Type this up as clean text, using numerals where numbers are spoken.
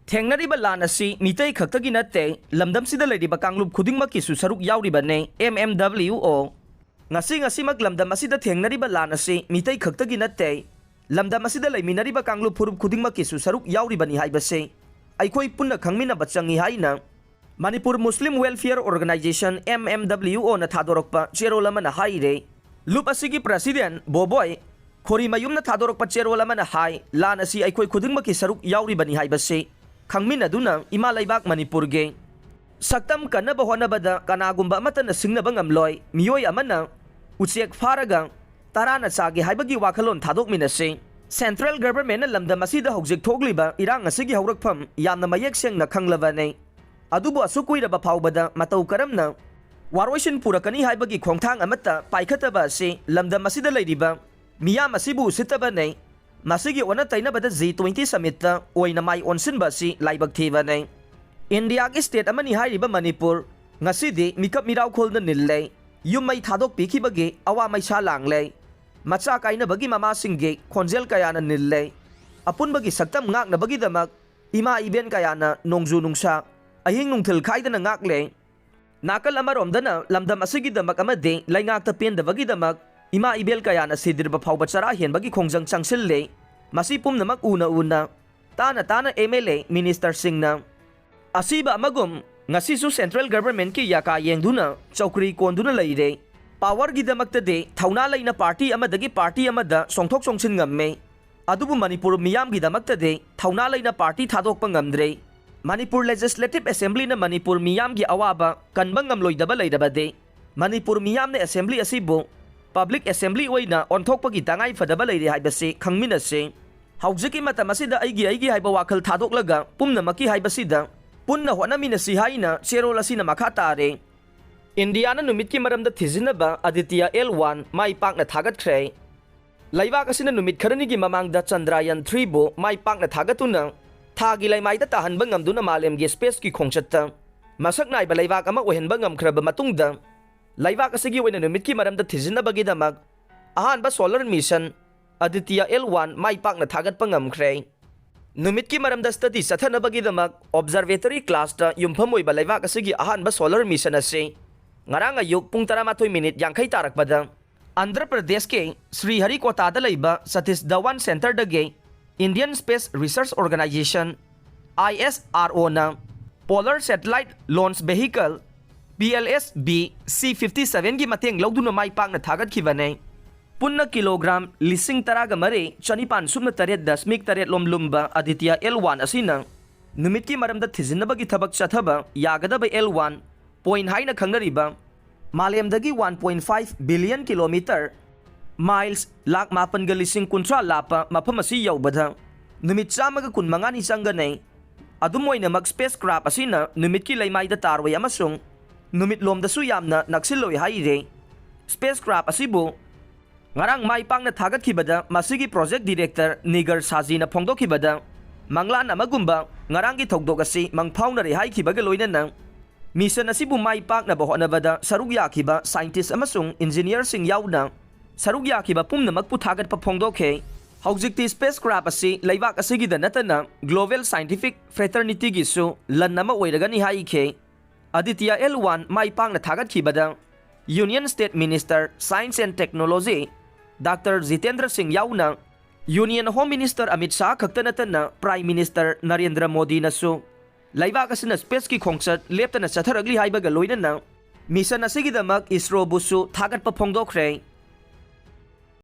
Thengnariba lan asi mitay khakta gi natte lamdamsida leiriba kanglub khudingmakki su saruk yauribane MMWO ngasi mak lamdam asida thengnariba lan asi mitay khakta gi natte lamdam asida leiminariba kanglub phurup khudingmakki su saruk yauribani haibase aikhoi punna khangmina bachangi haina Manipur Muslim Welfare Organization MMWO na thadorokpa cherolama na haire lup asigi president Boboy khori mayumna thadorokpa cherolama na hai lan asi aikhoi khudingmakki saruk yauribani haibase Khangmin aduna ima laibak Manipur ge saktam kanaba honabada kanagumba matana singnaba ngamloi miyoi amana uchiek faraga tarana sagi haibagi wakhalon thadokminase Central Government na lamdam asida hojik thogliba irang asigi haurakpham yamna mayek sengna khanglabane adubu asukuiraba phawbada matau karamna waroisin purakani haibagi khongthang amata paikhataba ase lamdam asida leiriba miyam asibu sitabane Masigi wana tainabada G20 summit ta oina mai onsinba si laibag thiba nei India ki state amani hairiba Manipur ngasidi mikap miraw kholna nillei yumai thadok pikibage awa mai sa langlei macha kaina bagi mama singge khonjel kayana nillei apun bagi saktam ngak na bagi damak ima iben kayana nongju nungsa ahing nungthil khaidana ngak le nakal amarom dana lamdam asigi damak amade laingak ta pen da bagi damak Ima ibel kaya na sidirba phawba chara hian bagi khongjang changsil le masi pumnamak una tana MLA Minister Singh na asiba amagum ngasi su Central Government ki yaka yengduna chokri konduna leire power gi damakta de thauna leina party amadagi party amada songthok songsin ngamme adubu Manipur miyam gi damakta de thauna leina party thadokpa ngamdre Manipur Legislative Assembly na Manipur miyam gi awaba kanbang ngamloidaba leidaba de Manipur miyam na assembly asibo Public Assembly oina onthokpagi tangai fadaba leire haibase khangminase haujiki matamasida aigi haiba wakhal thadoklaga pumnamaki haibasida punna honaminasi haina cherolasina makhatare Indiana numitki maramda thizinaba Aditya L1 mai pakna thagatkhre laibak asina numit kharanigi mamangda Chandrayaan 3 bo mai pakna thagatuna thagi laimaida tahanba ngamduna malemgi space ki khongchatta masak naiba laibak ama ohenba ngamkhraba matungda Laibak asigi wena numitki maramda thizinabagi damak ahanba solar mission Aditya L1 mai pakna thagatpa ngamkhre numitki maramda study sathanabagi damak observatory class ta yumpham oiba laibak asigi ahanba solar mission ase ngarang ayuk pung 13 minute yangkhai tarakpada Andhra Pradesh ke Sriharikota da leiba Satish Dhawan Center dage Indian Space Research Organization ISRO na Polar Satellite Launch Vehicle PLSB C57 gi mateng lawduna mai pakna thagat khibane punna kilogram lising taraga mare chanipan sumna taret dasmik taret lomlumba Aditya L1 asina numitki maramda thizinabagi thabak chathaba yagadaba L1 point haina khangnariba malemdagi 1.5 billion kilometer miles lak mapan ga lising kuntra lapa maphamasi yawbada numit chamaga kunmanga ni changanai adumoina mag spacecraft asina numitki laimaida tarway amasung numit lomda su yamna naksiloi haire spacecraft asibu ngarang mai pangna thagat khibada masigi project director Nigar Saji na phongdok khibada manglan amagumba ngarang gi thogdok asi mangphauna re hai khibaga loinana mission asibu mai pakna bohonabada saruk yakhiba scientist amasung engineer sing yauna saruk yakhiba pumna makpu thagat pa phongdokhe haujikti spacecraft asi laibak asigi da natana global scientific fraternity gi su lannama oiragani hai khe Aditya L1 mai pakna thagat khibada Union State Minister Science and Technology Dr. Jitendra Singh yauna Union Home Minister Amit Shah khaktanatana Prime Minister Narendra Modi nasu laibak asina space ki khongsat leptana chatharagli haibaga loinana mission asigidamak ISRO busu thagat pa phongdokhre